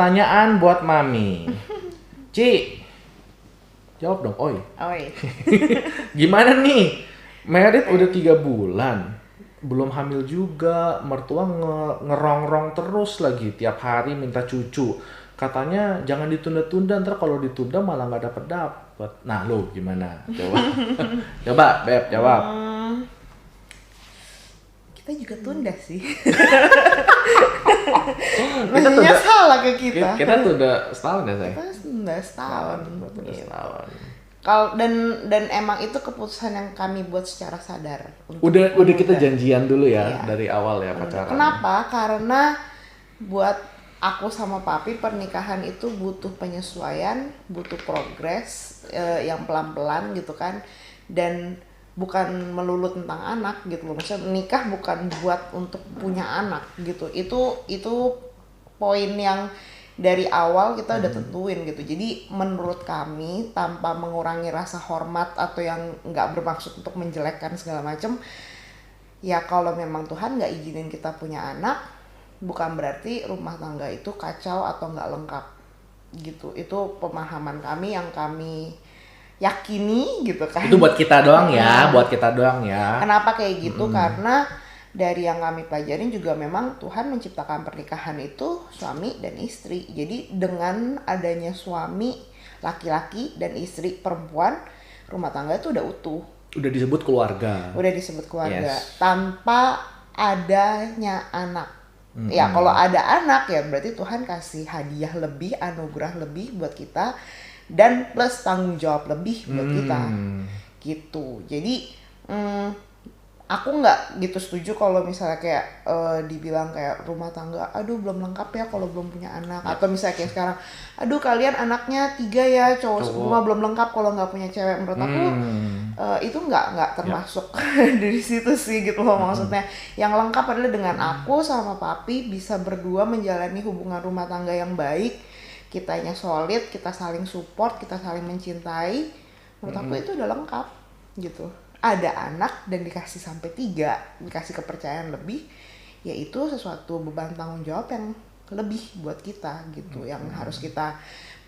Pertanyaan buat Mami. Ci, jawab dong, oi. Oi. Gimana nih? Merit udah 3 bulan. Belum hamil juga, mertua ngerongrong terus lagi. Tiap hari minta cucu. Katanya jangan ditunda-tunda, ntar kalau ditunda malah nggak dapet. Nah lo gimana? Coba. Coba, Beb, jawab. Kita juga tunda sih. Kita Nanya salah ke kita. Kita tunda setahun ya, say? Kita tunda setahun. Tunda setahun. Kalau dan emang itu keputusan yang kami buat secara sadar. Udah kita janjian dulu ya, Iya. dari awal ya pacaran. Kenapa? Karena buat aku sama papi pernikahan itu butuh penyesuaian, butuh progres yang pelan-pelan gitu kan, dan bukan melulu tentang anak gitu loh. Maksudnya menikah bukan buat untuk punya anak gitu. Itu poin yang dari awal kita udah tentuin gitu. Jadi menurut kami tanpa mengurangi rasa hormat atau yang nggak bermaksud untuk menjelekkan segala macam, ya kalau memang Tuhan nggak izinin kita punya anak, bukan berarti rumah tangga itu kacau atau nggak lengkap gitu. Itu pemahaman kami yang kami yakini gitu kan. Itu buat kita doang ya, buat kita doang ya. Kenapa kayak gitu? Karena dari yang kami pelajarin juga memang Tuhan menciptakan pernikahan itu suami dan istri. Jadi dengan adanya suami laki-laki dan istri perempuan, rumah tangga itu udah utuh. Udah disebut keluarga. Udah disebut keluarga. Yes. Tanpa adanya anak. Ya kalau ada anak ya berarti Tuhan kasih hadiah lebih, anugerah lebih buat kita. Dan plus tanggung jawab lebih buat kita. Gitu. Jadi aku nggak gitu setuju kalau misalnya kayak dibilang kayak rumah tangga, aduh belum lengkap ya kalau belum punya anak. Atau misalnya kayak sekarang, aduh kalian anaknya 3 ya, cowok semua belum lengkap kalau nggak punya cewek. Menurut aku itu nggak termasuk dari situ sih gitu loh maksudnya. Yang lengkap adalah dengan aku sama papi bisa berdua menjalani hubungan rumah tangga yang baik, kitanya solid, kita saling support, kita saling mencintai. Menurut aku itu udah lengkap gitu. Ada anak dan dikasih sampai 3, dikasih kepercayaan lebih, yaitu sesuatu beban tanggung jawab yang lebih buat kita gitu, yang harus kita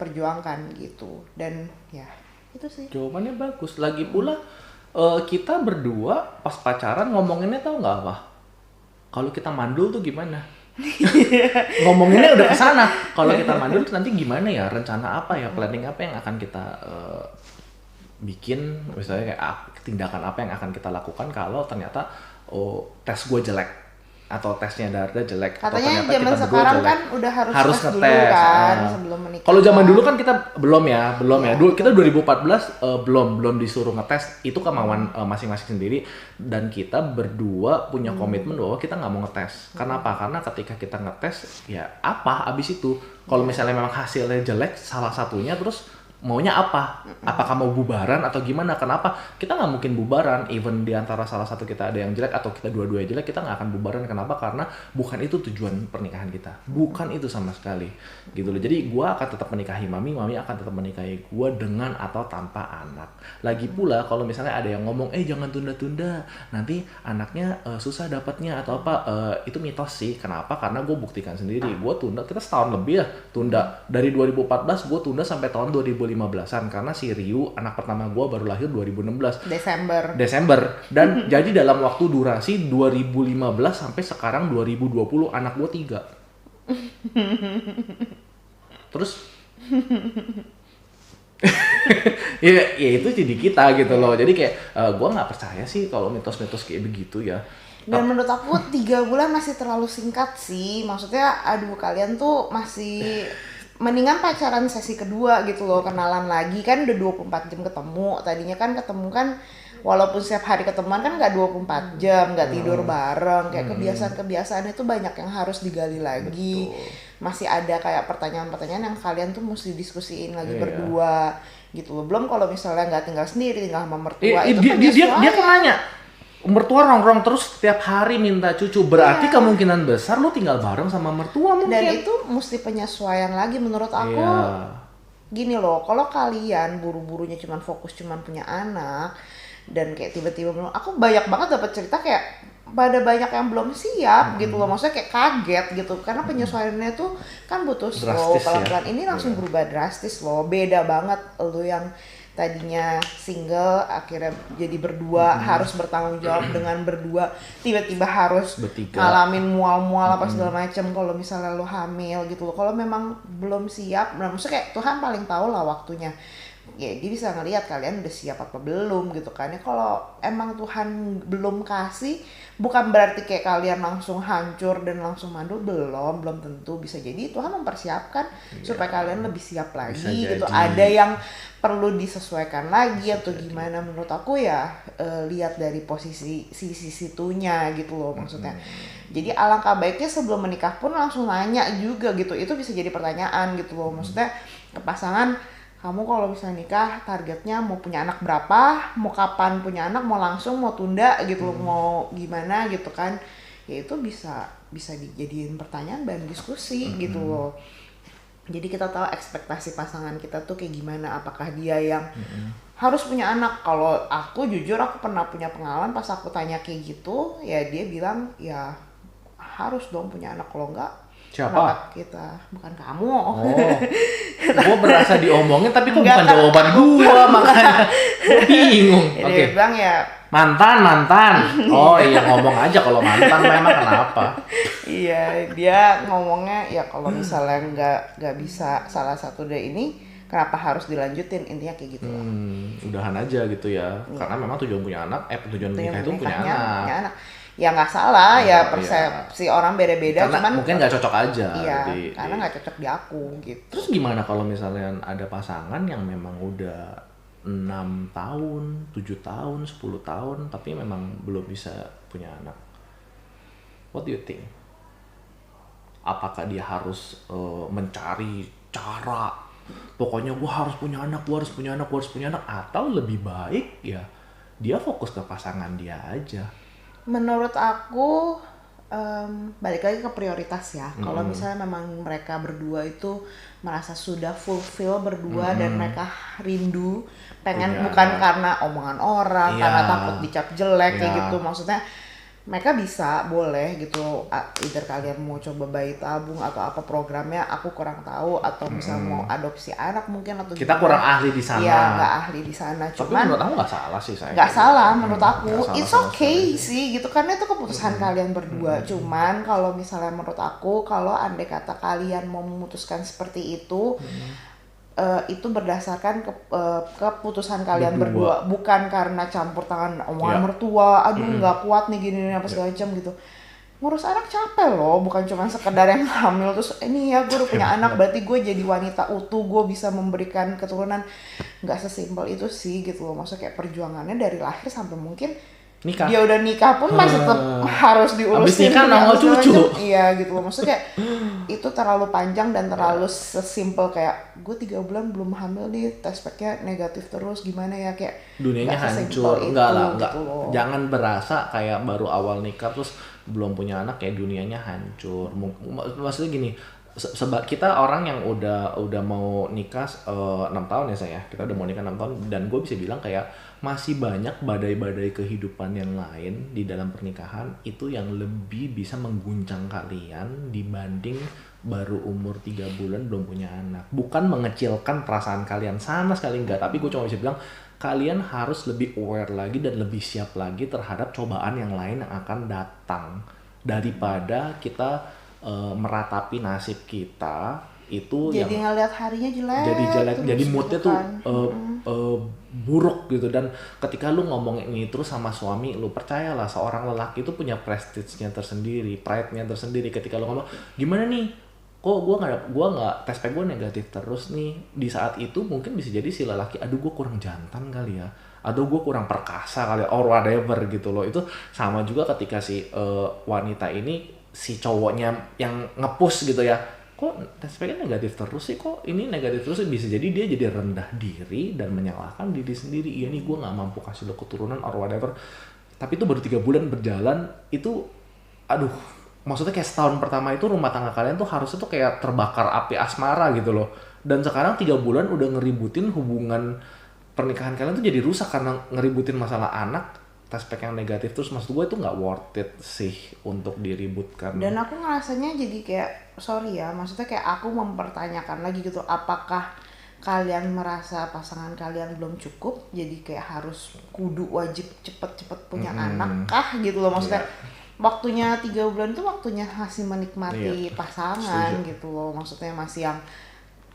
perjuangkan gitu. Dan ya itu sih. Jawabannya bagus. Lagi pula kita berdua pas pacaran ngomonginnya tahu nggak apa? Kalau kita mandul tuh gimana? Ngomonginnya udah kesana. Kalau kita mandul tuh nanti gimana ya? Rencana apa ya? Planning apa yang akan kita bikin? Misalnya kayak tindakan apa yang akan kita lakukan kalau ternyata tes gue jelek atau tesnya Darda jelek. Katanya atau ternyata zaman kita sekarang jelek. kan udah harus tes dulu ngetes. kan sebelum menikah. Kalau zaman dulu kan kita belum ya. Dulu kita 2014 belum disuruh ngetes, itu kemauan masing-masing sendiri, dan kita berdua punya komitmen bahwa kita nggak mau ngetes. Kenapa? Karena ketika kita ngetes ya apa abis itu kalau misalnya memang hasilnya jelek salah satunya, terus maunya apa? Apakah mau bubaran atau gimana? Kenapa? Kita nggak mungkin bubaran, even di antara salah satu kita ada yang jelek atau kita dua-duanya jelek, kita nggak akan bubaran. Kenapa? Karena bukan itu tujuan pernikahan kita. Bukan itu sama sekali. Gitu loh. Jadi gue akan tetap menikahi Mami akan tetap menikahi gue dengan atau tanpa anak. Lagi pula kalau misalnya ada yang ngomong, jangan tunda-tunda, nanti anaknya susah dapatnya atau apa, itu mitos sih. Kenapa? Karena gue buktikan sendiri. Gue tunda, kita setahun lebih ya tunda. Dari 2014 gue tunda sampai tahun 2015-an karena si Ryu anak pertama gue baru lahir 2016 Desember dan jadi dalam waktu durasi 2015 sampai sekarang 2020 anak gue 3. Terus ya itu jadi kita gitu loh. Jadi kayak gue nggak percaya sih kalau mitos-mitos kayak begitu ya. Dan menurut aku 3 bulan masih terlalu singkat sih. Maksudnya aduh kalian tuh masih mendingan pacaran sesi kedua gitu loh, kenalan lagi kan udah 24 jam ketemu. Tadinya kan ketemu kan walaupun setiap hari ketemuan kan nggak 24 jam, nggak tidur bareng, kayak kebiasaan-kebiasaan itu banyak yang harus digali lagi. Betul. Masih ada kayak pertanyaan-pertanyaan yang kalian tuh mesti diskusiin lagi berdua gitu loh. Belum kalau misalnya nggak tinggal sendiri, tinggal sama mertua, itu dia kan nanya, mertua rongrong terus setiap hari minta cucu, berarti kemungkinan besar lu tinggal bareng sama mertua mungkin. Dan itu mesti penyesuaian lagi menurut aku. Gini loh, kalau kalian buru-burunya cuman fokus cuman punya anak dan kayak tiba-tiba aku banyak banget dapat cerita kayak pada banyak yang belum siap gitu loh, maksudnya kayak kaget gitu karena penyesuaiannya tuh kan butuh slow, Drastis ya. pelan-pelan. Ini langsung berubah drastis loh, beda banget lu yang tadinya single akhirnya jadi berdua, harus bertanggung jawab dengan berdua, tiba-tiba harus Bertiga. ngalamin mual-mual apa segala macem kalau misalnya lu hamil gitu loh. Kalau memang belum siap, nah maksudnya kayak Tuhan paling tahu lah waktunya, ya dia bisa ngelihat kalian udah siap apa belum gitu kan ya. Kalau emang Tuhan belum kasih, bukan berarti kayak kalian langsung hancur dan langsung mandul, belum tentu. Bisa jadi Tuhan mempersiapkan supaya kalian lebih siap lagi Bisa gitu. jadi. Ada yang perlu disesuaikan lagi atau gimana, menurut aku ya lihat dari posisi sisi situnya gitu loh maksudnya. Jadi alangkah baiknya sebelum menikah pun langsung nanya juga gitu, itu bisa jadi pertanyaan gitu loh maksudnya ke pasangan, kamu kalau bisa nikah targetnya mau punya anak berapa, mau kapan punya anak, mau langsung, mau tunda gitu loh, mau gimana gitu kan. Ya itu bisa dijadiin pertanyaan dan diskusi gitu loh. Jadi kita tahu ekspektasi pasangan kita tuh kayak gimana, apakah dia yang harus punya anak. Kalau aku jujur, aku pernah punya pengalaman pas aku tanya kayak gitu, ya dia bilang ya harus dong punya anak, kalau enggak Siapa? kenapa kita, bukan kamu. Oh, gue berasa diomongin tapi kok Enggak, bukan Kak. jawaban gua, makanya gue bingung. Jadi Oke. dia bilang ya Mantan. Oh iya, ngomong aja kalau mantan memang kenapa? iya, dia ngomongnya ya kalau misalnya nggak bisa salah satu dari ini, kenapa harus dilanjutin, intinya kayak gitu lah. Udahan aja gitu ya. Karena memang tujuan punya anak, tujuan menikah itu punya Menikahnya anak. punya anak. Ya nggak salah, Nggak ya salah, persepsi orang beda-beda, Karena cuman mungkin nggak cocok aja. iya, karena nggak cocok di aku gitu. Terus gimana kalau misalnya ada pasangan yang memang udah 6 tahun, 7 tahun, 10 tahun, tapi memang belum bisa punya anak? What do you think? Apakah dia harus mencari cara, pokoknya gue harus punya anak, atau lebih baik ya dia fokus ke pasangan dia aja? Menurut aku balik lagi ke prioritas ya. Kalau misalnya memang mereka berdua itu merasa sudah fulfill berdua dan mereka rindu pengen, Punya bukan anak. karena omongan orang, Iya. karena takut dicap jelek kayak Iya. gitu. Maksudnya mereka bisa, boleh gitu, either kalian mau coba bayi tabung atau apa programnya, aku kurang tahu, atau misalnya mau adopsi anak mungkin, atau Kita gimana. kurang ahli di sana. Iya, nggak ahli di sana, Tapi cuman menurut aku nggak salah sih saya. nggak salah menurut aku, Nggak salah it's sama okay sekali. sih gitu, karena itu keputusan kalian berdua. Cuman kalau misalnya menurut aku, kalau andai kata kalian mau memutuskan seperti itu berdasarkan keputusan kalian berdua, bukan karena campur tangan omongan Iya. mertua, aduh nggak kuat nih gini apa segala macam gitu. Ngurus anak capek loh, bukan cuma sekedar yang hamil terus ini ya gue udah punya anak berarti gue jadi wanita utuh, gue bisa memberikan keturunan. Nggak sesimpel itu sih gitu loh, maksudnya kayak perjuangannya dari lahir sampai mungkin Nikah. dia udah nikah pun masih tetap harus diurusin. Abis nikah punya nongol segala cucu. macam. Iya gitu loh, maksudnya kayak itu terlalu panjang dan terlalu sesimpel kayak gue 3 bulan belum hamil nih, test packnya negatif terus, gimana ya, kayak Dunianya nggak sesimpel hancur. Enggak lah, itu, enggak. gitu loh. Jangan berasa kayak baru awal nikah terus belum punya anak kayak dunianya hancur. Maksudnya gini, kita orang yang udah mau nikah 6 tahun ya saya. Kita udah mau nikah 6 tahun dan gue bisa bilang kayak masih banyak badai-badai kehidupan yang lain di dalam pernikahan itu yang lebih bisa mengguncang kalian dibanding baru umur 3 bulan belum punya anak. Bukan mengecilkan perasaan kalian, sama sekali enggak, tapi gue cuma bisa bilang kalian harus lebih aware lagi dan lebih siap lagi terhadap cobaan yang lain yang akan datang daripada kita meratapi nasib kita itu Jadi yang ngeliat harinya jelek, jelek, terus jadi gitu moodnya tuh kan. buruk gitu. Dan ketika lu ngomong ini terus sama suami lu, percayalah seorang lelaki itu punya prestige-nya tersendiri, pride-nya tersendiri. Ketika lu ngomong gimana nih, kok gua nggak tes pack gue negatif terus nih, di saat itu mungkin bisa jadi si lelaki, aduh gua kurang jantan kali ya, atau gue kurang perkasa kali, or whatever gitu loh. Itu sama juga ketika si wanita ini, si cowoknya yang nge-push gitu ya, kok tes packnya negatif terus sih, kok ini negatif terus sih, bisa jadi dia jadi rendah diri dan menyalahkan diri sendiri. Iya nih gue nggak mampu kasih lo keturunan or whatever. Tapi itu baru 3 bulan berjalan, itu aduh, maksudnya kayak setahun pertama itu rumah tangga kalian tuh harusnya tuh kayak terbakar api asmara gitu loh. Dan sekarang 3 bulan udah ngeributin hubungan pernikahan kalian tuh jadi rusak karena ngeributin masalah anak. aspek yang negatif terus, maksud gue itu nggak worth it sih untuk diributkan. Dan aku ngerasanya jadi kayak, sorry ya, maksudnya kayak aku mempertanyakan lagi gitu, apakah kalian merasa pasangan kalian belum cukup, jadi kayak harus kudu wajib cepet-cepet punya anak kah gitu loh, maksudnya waktunya 3 bulan itu waktunya masih menikmati pasangan gitu loh, maksudnya masih yang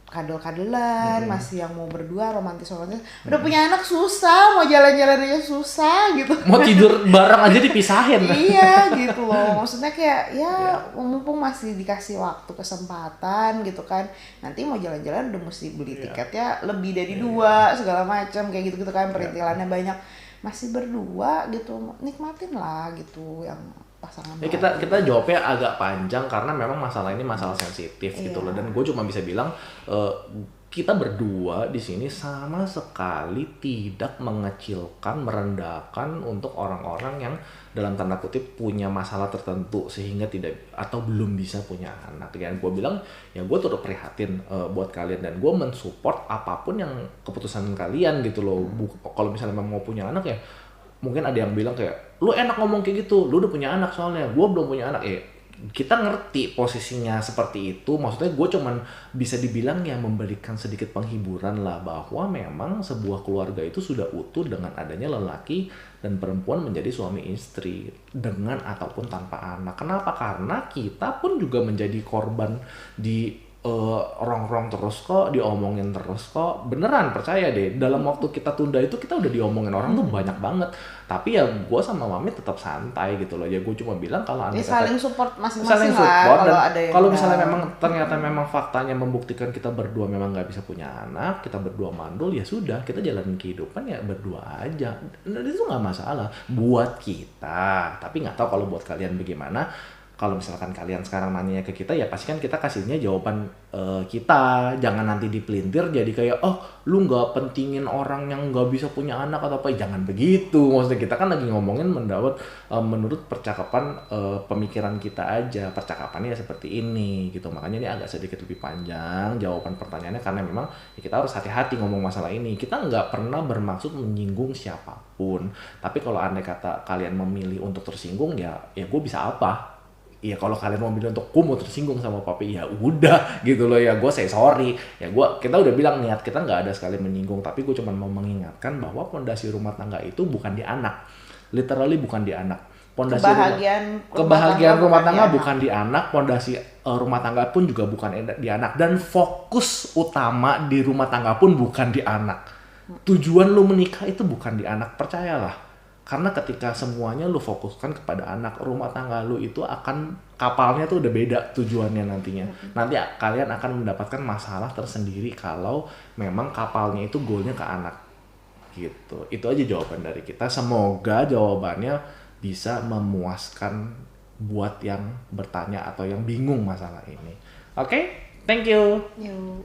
kadel-kadelan, masih yang mau berdua romantis-romantis. Udah punya anak susah, mau jalan-jalan aja susah gitu. Mau tidur bareng aja dipisahin. Iya gitu loh, maksudnya kayak ya mumpung masih dikasih waktu kesempatan gitu kan, nanti mau jalan-jalan udah mesti beli tiketnya lebih dari 2 segala macam kayak gitu kan, perintilannya banyak, masih berdua gitu, nikmatin lah gitu yang pasangan. Ya kita jawabnya agak panjang karena memang masalah ini masalah sensitif gitu loh, dan gue cuma bisa bilang kita berdua di sini sama sekali tidak mengecilkan, merendahkan untuk orang-orang yang dalam tanda kutip punya masalah tertentu sehingga tidak atau belum bisa punya anak. Dan gue bilang ya gue turut prihatin buat kalian, dan gue mensupport apapun yang keputusan kalian gitu loh. Kalau misalnya memang mau punya anak ya mungkin ada yang bilang kayak, lu enak ngomong kayak gitu, lu udah punya anak soalnya, gue belum punya anak. Kita ngerti posisinya seperti itu, maksudnya gue cuman bisa dibilang ya memberikan sedikit penghiburan lah, bahwa memang sebuah keluarga itu sudah utuh dengan adanya lelaki dan perempuan menjadi suami istri, dengan ataupun tanpa anak. Kenapa? Karena kita pun juga menjadi korban di orang-orang terus kok, diomongin terus kok, beneran percaya deh, dalam waktu kita tunda itu kita udah diomongin orang tuh banyak banget. Tapi ya gue sama Mami tetap santai gitu loh, ya gue cuma bilang kalau Ini saling support masing-masing saling lah support, kalau dan ada yang kalau misalnya memang ternyata memang faktanya membuktikan kita berdua memang nggak bisa punya anak, kita berdua mandul, ya sudah, kita jalanin kehidupan ya berdua aja, dan itu nggak masalah buat kita. Tapi nggak tahu kalau buat kalian bagaimana. Kalau misalkan kalian sekarang nanya ke kita, ya pasti kan kita kasihnya jawaban kita. Jangan nanti dipelintir jadi kayak, oh lu nggak pentingin orang yang nggak bisa punya anak atau apa. Jangan begitu. Maksudnya kita kan lagi ngomongin menurut percakapan pemikiran kita aja. Percakapannya ya seperti ini gitu. Makanya ini agak sedikit lebih panjang jawaban pertanyaannya, karena memang ya kita harus hati-hati ngomong masalah ini. Kita nggak pernah bermaksud menyinggung siapapun. Tapi kalau andai kata kalian memilih untuk tersinggung, ya gue bisa apa? Iya, kalau kalian mau bilang untuk gue mau tersinggung sama papi, ya udah gitu loh, ya gue say sorry. Ya kita udah bilang niat kita nggak ada sekali menyinggung, tapi gue cuma mau mengingatkan bahwa pondasi rumah tangga itu bukan di anak, literally bukan di anak. Pondasi kebahagiaan rumah tangga bukan di anak, pondasi rumah tangga pun juga bukan di anak, dan fokus utama di rumah tangga pun bukan di anak. Tujuan lu menikah itu bukan di anak, percayalah. Karena ketika semuanya lu fokuskan kepada anak, rumah tangga lu itu akan, kapalnya tuh udah beda tujuannya nantinya. Nanti kalian akan mendapatkan masalah tersendiri kalau memang kapalnya itu goalnya ke anak. Gitu. Itu aja jawaban dari kita. Semoga jawabannya bisa memuaskan buat yang bertanya atau yang bingung masalah ini. Oke? Thank you. Yuk.